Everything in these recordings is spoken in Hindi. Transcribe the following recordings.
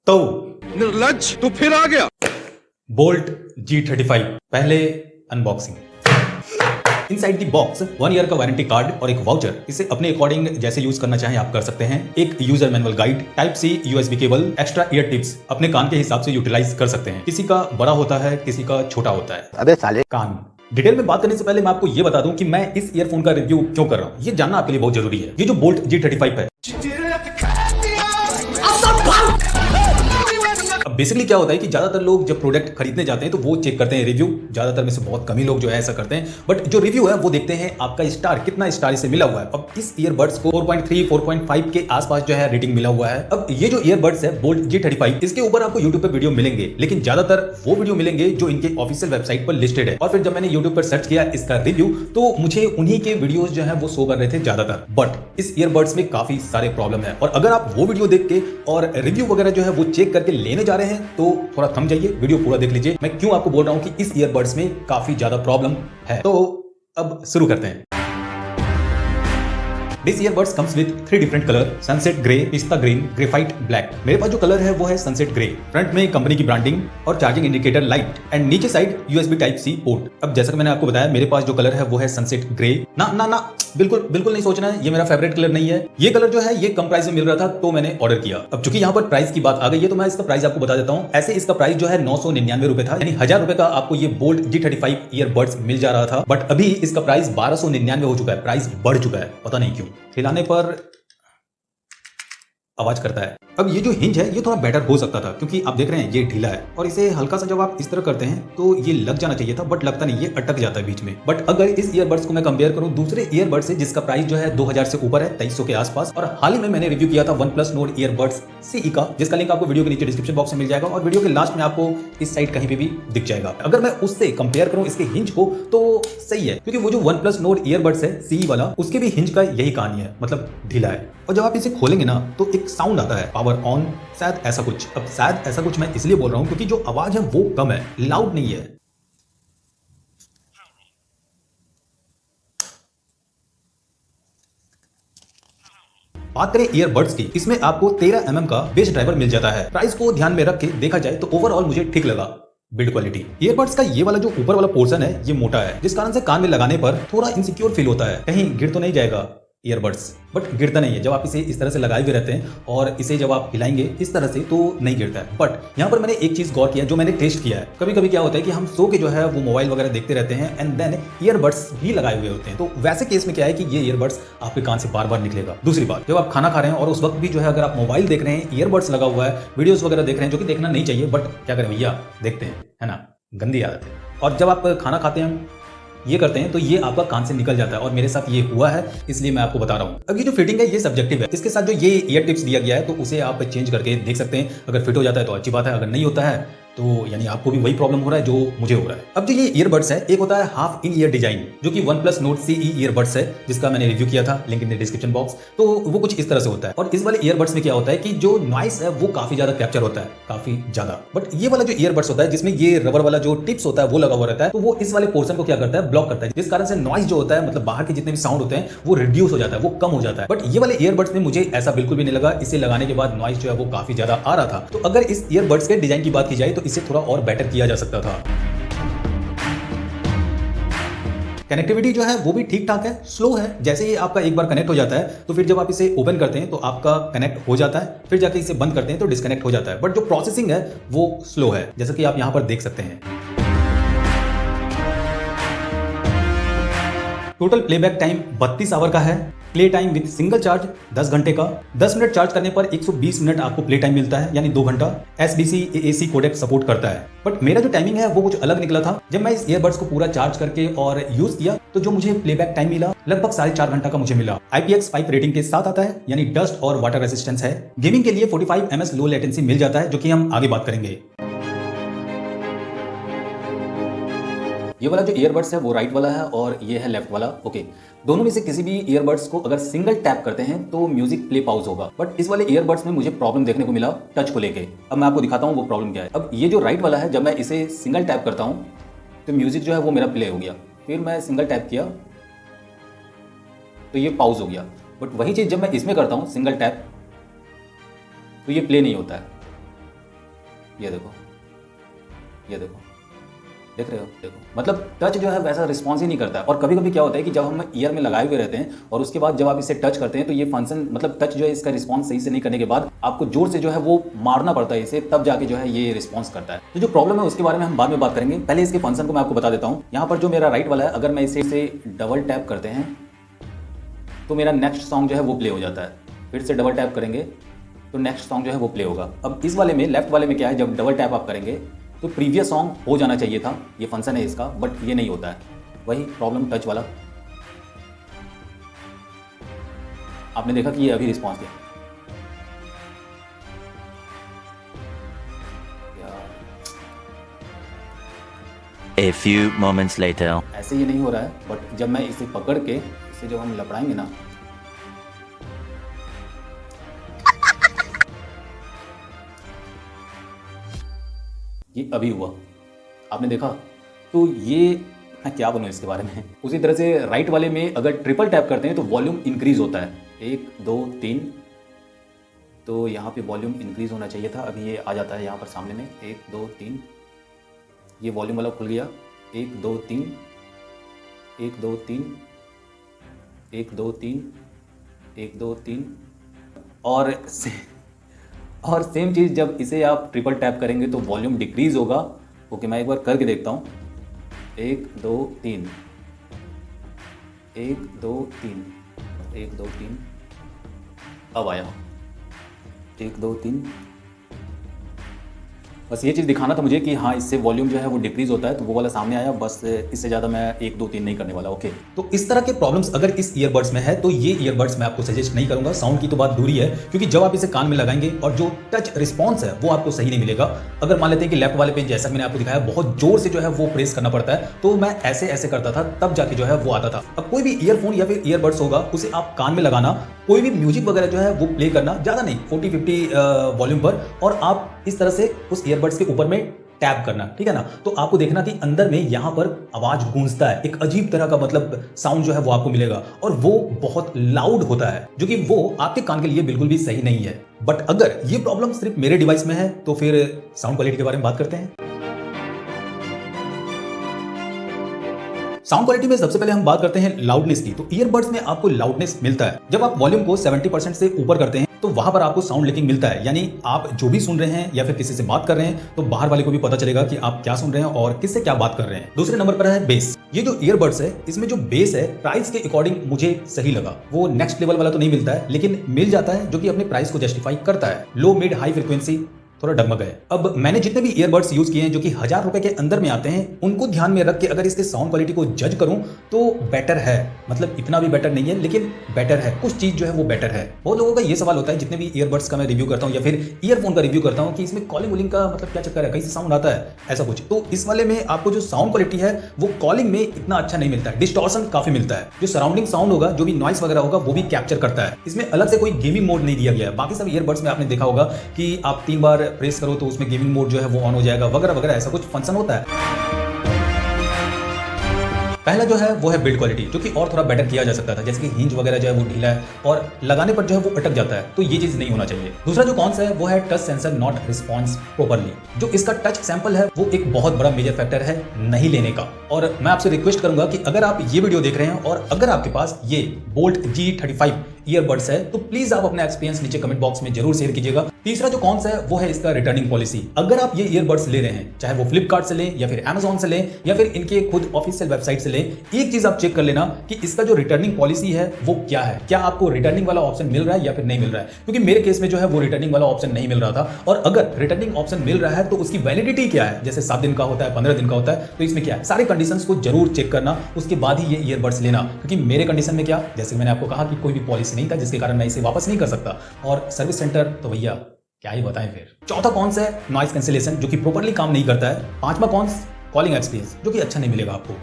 तो निर्लज तू फिर आ गया। बोल्ट G35 पहले unboxing. Inside the box 1 year का वारंटी कार्ड और एक वाउचर। इसे अपने अकॉर्डिंग जैसे यूज करना चाहें आप कर सकते हैं। एक user manual guide, type C USB cable, extra ear tips अपने कान के हिसाब से यूटिलाइज कर सकते हैं। किसी का बड़ा होता है, किसी का छोटा होता है। अबे साले कान। डिटेल में बात करने से पहले मैं आपको ये बता दूं कि मैं इस ईयरफोन का रिव्यू क्यों कर रहा हूं। ये जानना आपके लिए बहुत जरूरी है। ये जो बोल्ट G35 है, अब बेसिकली क्या होता है कि ज्यादातर लोग जब प्रोडक्ट खरीदने जाते हैं तो वो चेक करते हैं रिव्यू। ज्यादातर में से बहुत कम ही लोग जो है ऐसा करते हैं, बट जो रिव्यू है वो देखते हैं आपका स्टार कितना स्टार इसे मिला हुआ है। अब इस ईयरबड्स को 4.3 4.5 के आसपास जो है रेटिंग मिला हुआ है। अब ये जो ईयरबड्स है बोल्ट G35, इसके ऊपर आपको यूट्यूब पर वीडियो मिलेंगे, लेकिन ज्यादातर वो वीडियो मिलेंगे जो इनके ऑफिशियल वेबसाइट पर लिस्टेड है। और फिर जब मैंने यूट्यूब पर सर्च किया इसका रिव्यू तो मुझे उन्हीं के वीडियोस जो है वो शो कर रहे थे ज्यादातर। बट इस ईयरबड्स में काफी सारे प्रॉब्लम है, और अगर आप वो वीडियो देख के और रिव्यू वगैरह जो है वो चेक करके लेने जा रहे हैं तो थोड़ा थम जाइए, वीडियो पूरा देख लीजिए। मैं क्यों आपको बोल रहा हूं कि इस ईयरबड्स में काफी ज्यादा प्रॉब्लम है। तो अब शुरू करते हैं। This earbuds comes with 3 different color: sunset grey, पिस्ता ग्रीन, ग्रेफाइट ब्लैक। मेरे पास जो कलर है वो है सनसेट ग्रे। फ्रंट में कंपनी की ब्रांडिंग और चार्जिंग इंडिकेटर लाइट, एंड नीचे side USB type C port. अब जैसा कि मैंने आपको बताया मेरे पास जो कलर है वो है सनसेट ग्रे। ना ना ना, बिल्कुल बिल्कुल नहीं सोचना है, ये मेरा फेवरेट कलर नहीं है। ये कलर जो है ये कम प्राइस में मिल रहा था तो मैंने ऑर्डर किया। अब चूंकि यहाँ पर प्राइस की बात आ गई है तो मैं इसका प्राइस आपको बता देता हूँ। ऐसे इसका प्राइस जो है 999 रुपए था, यानी 1000 रुपए का आपको ये बोल्ट G35 ईयरबड्स मिल जा रहा था। बट अभी इसका प्राइस 1299 हो चुका है। प्राइस बढ़ चुका है, पता नहीं क्यों। हिलाने पर आवाज करता है। अब ये जो हिंज है ये थोड़ा बेटर हो सकता था, क्योंकि आप देख रहे हैं ये ढीला है, और इसे हल्का सा जब आप इस तरह करते हैं तो ये लग जाना चाहिए था, बट लगता नहीं, ये अटक जाता है बीच में। बट अगर इस ईयरबड्स को मैं कंपेयर करूं दूसरे ईयरबड्स से जिसका प्राइस जो है 2000 से ऊपर है, 2300 के आसपास, और हाल ही में मैंने रिव्यू किया था OnePlus Nord ईयरबड्स CE का, जिसका लिंक आपको वीडियो के नीचे डिस्क्रिप्शन बॉक्स में मिल जाएगा, और वीडियो के लास्ट में आपको इस साइड कहीं पे भी दिख जाएगा। अगर मैं उससे कंपेयर करूं इसके हिंज को तो सही है, क्योंकि वो जो OnePlus Nord ईयरबड्स है CE वाला, उसके भी हिंज का यही कहानी है, मतलब ढीला है। और जब आप इसे खोलेंगे ना तो एक साउंड आता है, पावर ऑन, शायद ऐसा कुछ। अब शायद ऐसा कुछ मैं इसलिए बोल रहा हूं क्योंकि जो आवाज है वो कम है, लाउड नहीं है। बात करें ईयरबड्स की, इसमें आपको 13 mm का बेस ड्राइवर मिल जाता है। प्राइस को ध्यान में रख के देखा जाए तो ओवरऑल मुझे ठीक लगा। बिल्ड क्वालिटी, ईयरबड्स का ये वाला जो ऊपर वाला पोर्शन है ये मोटा है, जिस कारण से कान में लगाने पर थोड़ा इनसिक्योर फील होता है, कहीं गिर तो नहीं जाएगा ईयरबड्स। बट गिरता नहीं है, जब आप इसे इस तरह से लगाए हुए रहते हैं और इसे जब आप हिलाएंगे इस तरह से तो नहीं गिरता है। बट यहाँ पर मैंने एक चीज गौर किया जो मैंने टेस्ट किया है। कभी कभी क्या होता है कि हम सो के जो है वो मोबाइल वगैरह देखते रहते हैं एंड देन ईयरबड्स भी लगाए हुए होते हैं, तो वैसे केस में क्या है कि ये ईयरबड्स आपके कान से बार बार निकलेगा। दूसरी बात, जब आप खाना खा रहे हैं और उस वक्त भी जो है अगर आप मोबाइल देख रहे हैं, ईयरबड्स लगा हुआ है, वीडियोस वगैरह देख रहे हैं, जो कि देखना नहीं चाहिए, बट क्या करें भैया, देखते हैं, है ना, गंदी आदत है। और जब आप खाना खाते हैं ये करते हैं तो ये आपका कान से निकल जाता है, और मेरे साथ ये हुआ है, इसलिए मैं आपको बता रहा हूँ। अब ये जो फिटिंग है ये सब्जेक्टिव है। इसके साथ जो ये ईयर टिप्स दिया गया है तो उसे आप चेंज करके देख सकते हैं। अगर फिट हो जाता है तो अच्छी बात है, अगर नहीं होता है तो यानी आपको भी वही प्रॉब्लम हो रहा है जो मुझे हो रहा है। अब जो ये ईयरबड्स है, एक होता है हाफ इन ईयर डिजाइन, जो कि OnePlus Nord CE ईयरबड्स है, जिसका मैंने रिव्यू किया था, link in the description box. तो वो कुछ इस तरह से होता है, और इस वाले ईयरबड्स में क्या होता है कि जो नॉइस है वो काफी ज्यादा कैप्चर होता है, काफी ज्यादा। बट ये वाला जो ईयरबड्स होता है जिसमें ये रबर वाला जो टिप्स होता है वो लगा हुआ रहता है, तो वो इस वाले पोर्शन को क्या करता है, ब्लॉक करता है, जिस कारण से नॉइस जो होता है, मतलब बाहर के जितने भी साउंड होते हैं वो रिड्यूस हो जाता है, वो कम हो जाता है। बट ये वाले ईयरबड्स में मुझे ऐसा बिल्कुल भी नहीं लगा। इसे लगाने के बाद नॉइस जो है वो काफी ज्यादा आ रहा था। तो अगर इस ईयरबड्स के डिजाइन की बात की जाए तो इसे थोड़ा और बेटर किया जा सकता था। कनेक्टिविटी जो है वो भी ठीक ठाक है, स्लो है। जैसे ही आपका एक बार कनेक्ट हो जाता है तो फिर जब आप इसे ओपन करते हैं तो आपका कनेक्ट हो जाता है, फिर जाके इसे बंद करते हैं तो डिस्कनेक्ट हो जाता है। बट जो प्रोसेसिंग है वो स्लो है, जैसा कि आप यहां पर देख सकते हैं। टोटल प्लेबैक टाइम 32 आवर का है। Play time with single charge 10 घंटे का। 10 मिनट चार्ज करने पर 120 मिनट आपको प्ले टाइम मिलता है, यानी 2 घंटा। SBC AAC कोडेक सपोर्ट करता है। बट मेरा जो टाइमिंग है वो कुछ अलग निकला था। जब मैं इस ईयरबड्स को पूरा चार्ज करके और यूज किया तो जो मुझे प्लेबैक टाइम मिला लगभग 4.5 घंटा का मुझे मिला। IPX5 रेटिंग के साथ आता है, यानी डस्ट और वाटर रेसिस्टेंस है। गेमिंग के लिए 45 ms लो लेटेंसी मिल जाता है, जो कि हम आगे बात करेंगे। ये वाला जो ईयरबड्स है वो राइट वाला है और ये है लेफ्ट वाला। ओके, दोनों में से किसी भी ईयरबड्स को अगर सिंगल टैप करते हैं तो म्यूजिक प्ले पाउज होगा। बट इस वाले ईयरबड्स में मुझे प्रॉब्लम देखने को मिला टच को लेके। अब मैं आपको दिखाता हूँ वो प्रॉब्लम क्या है। अब ये जो राइट वाला है, जब मैं इसे सिंगल टैप करता हूँ तो म्यूजिक जो है वो मेरा प्ले हो गया। फिर मैं सिंगल टैप किया तो ये पाउज हो गया। बट वही चीज़ जब मैं इसमें करता हूँ सिंगल टैप तो ये प्ले नहीं होता है। ये देखो, ये देखो, देख रहे हो, देखो, मतलब टच जो है वैसा रिस्पॉन्स ही नहीं करता है। और कभी कभी क्या होता है कि जब हम ईयर में लगाए हुए रहते हैं और उसके बाद जब आप इसे टच करते हैं तो ये फंक्शन मतलब टच जो है इसका रिस्पॉन्स सही से नहीं करने के बाद आपको जोर से जो है वो मारना पड़ता है इसे, तब जाके जो है ये रिस्पॉन्स करता है। तो जो प्रॉब्लम है उसके बारे में हम बाद में बात करेंगे, पहले इसके फंक्शन को मैं आपको बता देता हूँ। यहाँ पर जो मेरा राइट वाला है, अगर मैं इसे डबल टैप करते हैं तो मेरा नेक्स्ट सॉन्ग जो है वो प्ले हो जाता है। फिर से डबल टैप करेंगे तो नेक्स्ट सॉन्ग जो है वो प्ले होगा। अब इस वाले में, लेफ्ट वाले में क्या है, जब डबल टैप आप करेंगे तो प्रीवियस सॉन्ग हो जाना चाहिए था, ये फंक्शन है इसका, बट ये नहीं होता है। वही प्रॉब्लम टच वाला, आपने देखा कि ये अभी रिस्पॉन्स दिया। A few moments later. ऐसे ये नहीं हो रहा है, बट जब मैं इसे पकड़ के इसे जब हम लपड़ाएंगे ना, ये अभी हुआ, आपने देखा। तो ये मैं क्या बनूं इसके बारे में। उसी तरह से राइट वाले में अगर ट्रिपल टैप करते हैं तो वॉल्यूम इंक्रीज होता है, 1 2 3, तो यहाँ पे वॉल्यूम इंक्रीज होना चाहिए था, अभी ये आ जाता है यहाँ पर सामने में 1 2 3, ये वॉल्यूम वाला खुल गया, 1 2 3 1 2 3 1 2 3 1 2 3, और सेम चीज़ जब इसे आप ट्रिपल टैप करेंगे तो वॉल्यूम डिक्रीज होगा। ओके, मैं एक बार करके देखता हूँ, 1 2 3 1 2 3 1 2 3, अब आया 1 2 3। बस ये चीज़ दिखाना था मुझे कि हाँ इससे वॉल्यूम जो है वो डिक्रीज होता है, तो वो वाला सामने आया, बस इससे ज़्यादा मैं 1 2 3 नहीं करने वाला। ओके, तो इस तरह के प्रॉब्लम्स अगर इस ईयरबड्स में है तो ये ईयरबड्स मैं आपको सजेस्ट नहीं करूंगा। साउंड की तो बात दूरी है, क्योंकि जब आप इसे कान में लगाएंगे और जो टच रिस्पॉन्स है वो आपको सही नहीं मिलेगा। अगर मान लेते हैं कि लेफ्ट वाले पे जैसा मैंने आपको दिखाया बहुत जोर से जो है वो प्रेस करना पड़ता है, तो मैं ऐसे ऐसे करता था तब जाके जो है वो आता था। अब कोई भी ईयरफोन या फिर ईयरबड्स होगा उसे आप कान में लगाना, कोई भी म्यूजिक वगैरह जो है वो प्ले करना, ज़्यादा नहीं 40-50 वॉल्यूम पर, और आप इस तरह से उस ईयरबड्स के ऊपर में टैप करना, ठीक है ना। तो आपको देखना कि अंदर में यहां पर आवाज गूंजता है, एक अजीब तरह का मतलब साउंड जो है वो आपको मिलेगा, और वो बहुत लाउड होता है, जो कि वो आपके कान के लिए बिल्कुल भी सही नहीं है। बट अगर ये प्रॉब्लम सिर्फ मेरे डिवाइस में है तो फिर साउंड क्वालिटी के बारे में बात करते हैं। साउंड क्वालिटी में सबसे पहले हम बात करते हैं लाउडनेस की। तो ईयरबड्स में आपको लाउडनेस मिलता है जब आप वॉल्यूम को 70% से ऊपर करते हैं, तो वहां पर आपको साउंड लीकिंग मिलता है, यानी आप जो भी सुन रहे हैं या फिर किसी से बात कर रहे हैं तो बाहर वाले को भी पता चलेगा कि आप क्या सुन रहे हैं और किससे क्या बात कर रहे हैं। दूसरे नंबर पर है बेस। ये जो ईयरबड्स है इसमें जो बेस है प्राइस के अकॉर्डिंग मुझे सही लगा। वो नेक्स्ट लेवल वाला तो नहीं मिलता है, लेकिन मिल जाता है जो कि अपने प्राइस को जस्टिफाई करता है। लो मिड हाई फ्रीक्वेंसी थोड़ा डगमग है। अब मैंने जितने भी ईयरबड्स यूज किए हैं जो कि 1000 रुपए के अंदर में आते हैं, उनको ध्यान में रख के अगर इसके साउंड क्वालिटी को जज करूं तो बेटर है। मतलब इतना भी बेटर नहीं है, लेकिन बेटर है, कुछ चीज जो है वो बेटर है। बहुत लोगों का ये सवाल होता है जितने भी ईयरबड्स का मैं रिव्यू करता हूं या फिर ईयरफोन का रिव्यू करता हूं कि इसमें कॉलिंग वॉलिंग का मतलब क्या चक्कर है, कहीं से साउंड आता है, ऐसा कुछ। तो इस वाले में आपको जो साउंड क्वालिटी है वो कॉलिंग में इतना अच्छा नहीं मिलता है, डिस्टॉर्शन काफी मिलता है। जो सराउंडिंग साउंड होगा, जो भी नॉइस वगैरह होगा वो भी कैप्चर करता है। इसमें अलग से कोई गेमिंग मोड नहीं दिया गया है। बाकी सब ईयरबड्स में आपने देखा होगा कि आप 3 बार प्रेस करो तो उसमें गेमिंग मोड जो है वो ऑन हो जाएगा, वगैरह वगैरह, ऐसा कुछ फंक्शन होता है। पहला जो है वो है बिल्ड क्वालिटी, जो कि और थोड़ा बेटर किया जा सकता था, जैसे कि हिंज वगैरह जो है वो ढीला है और लगाने पर जो है वो अटक जाता है, तो ये चीज नहीं होना चाहिए। दूसरा जो कौन सा है वो है touch sensor not response properly. जो इसका टच सैंपल है वो एक बहुत बड़ा मेजर फैक्टर है नहीं लेने का। और मैं आपसे रिक्वेस्ट करूंगा कि अगर आप ये वीडियो देख रहे हैं और अगर आपके पास ये बोल्ट G35 ईयरबड्स है तो प्लीज आप अपना एक्सपीरियंस नीचे कमेंट बॉक्स में जरूर शेयर कीजिएगा। तीसरा जो कौन सा है वो है इसका रिटर्निंग पॉलिसी। अगर आप ये ईयरबड्स ले रहे हैं, चाहे वो फ्लिपकार्ट से लें या फिर Amazon से लें या फिर इनके खुद ऑफिशियल वेबसाइट से लें, एक चीज आप चेक कर लेना कि इसका जो रिटर्निंग पॉलिसी है वो क्या है। क्या आपको रिटर्निंग वाला ऑप्शन मिल रहा है या फिर नहीं मिल रहा है, क्योंकि मेरे केस में जो है वो रिटर्निंग वाला ऑप्शन नहीं मिल रहा था। और अगर रिटर्निंग ऑप्शन मिल रहा है तो उसकी वैलिडिटी क्या है, जैसे 7 दिन का होता है, 15 दिन का होता है, तो इसमें क्या है, सारे कंडीशंस को जरूर चेक करना, उसके बाद ही ये ईयरबड्स लेना। क्योंकि मेरे कंडीशन में क्या, जैसे मैंने आपको कहा कि कोई भी पॉलिसी नहीं था जिसके कारण मैं इसे वापस नहीं कर सकता, और सर्विस सेंटर तो भैया क्या ही बताएं फिर। चौथा कौन सा है नॉइस कैंसिलेशन, जो कि प्रॉपर्ली काम नहीं करता है। पांचवा कौन, कॉलिंग एक्सपीरियंस, जो कि अच्छा नहीं मिलेगा आपको।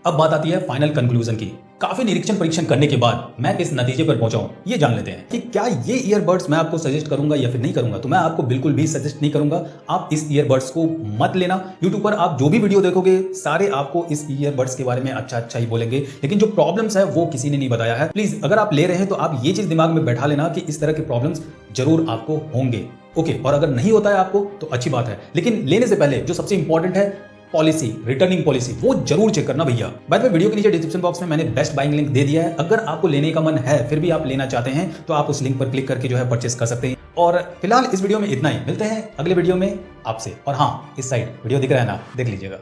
अब बात आती है फाइनल कंक्लूजन की। काफी निरीक्षण परीक्षण करने के बाद मैं किस नतीजे पर पहुंचा हूं ये जान लेते हैं कि क्या ये ईयरबड्स मैं आपको सजेस्ट करूंगा या फिर नहीं करूंगा। तो मैं आपको बिल्कुल भी सजेस्ट नहीं करूंगा, आप इस ईयरबड्स को मत लेना। यूट्यूब पर आप जो भी वीडियो देखोगे सारे आपको इस ईयरबड्स के बारे में अच्छा ही बोलेंगे, लेकिन जो प्रॉब्लम्स है वो किसी ने नहीं बताया है। प्लीज अगर आप ले रहे हैं तो आप ये चीज दिमाग में बैठा लेना कि इस तरह के प्रॉब्लम्स जरूर आपको होंगे। ओके, और अगर नहीं होता है आपको तो अच्छी बात है, लेकिन लेने से पहले जो सबसे इंपॉर्टेंट है पॉलिसी, रिटर्निंग पॉलिसी, वो जरूर चेक करना भैया। बाय द वे वीडियो के नीचे डिस्क्रिप्शन बॉक्स में मैंने बेस्ट बाइंग लिंक दे दिया है। अगर आपको लेने का मन है फिर भी आप लेना चाहते हैं तो आप उस लिंक पर क्लिक करके जो है परचेस कर सकते हैं। और फिलहाल इस वीडियो में इतना ही, मिलते हैं अगले वीडियो में आपसे। और हाँ, इस साइड वीडियो दिख रहा है ना, देख लीजिएगा।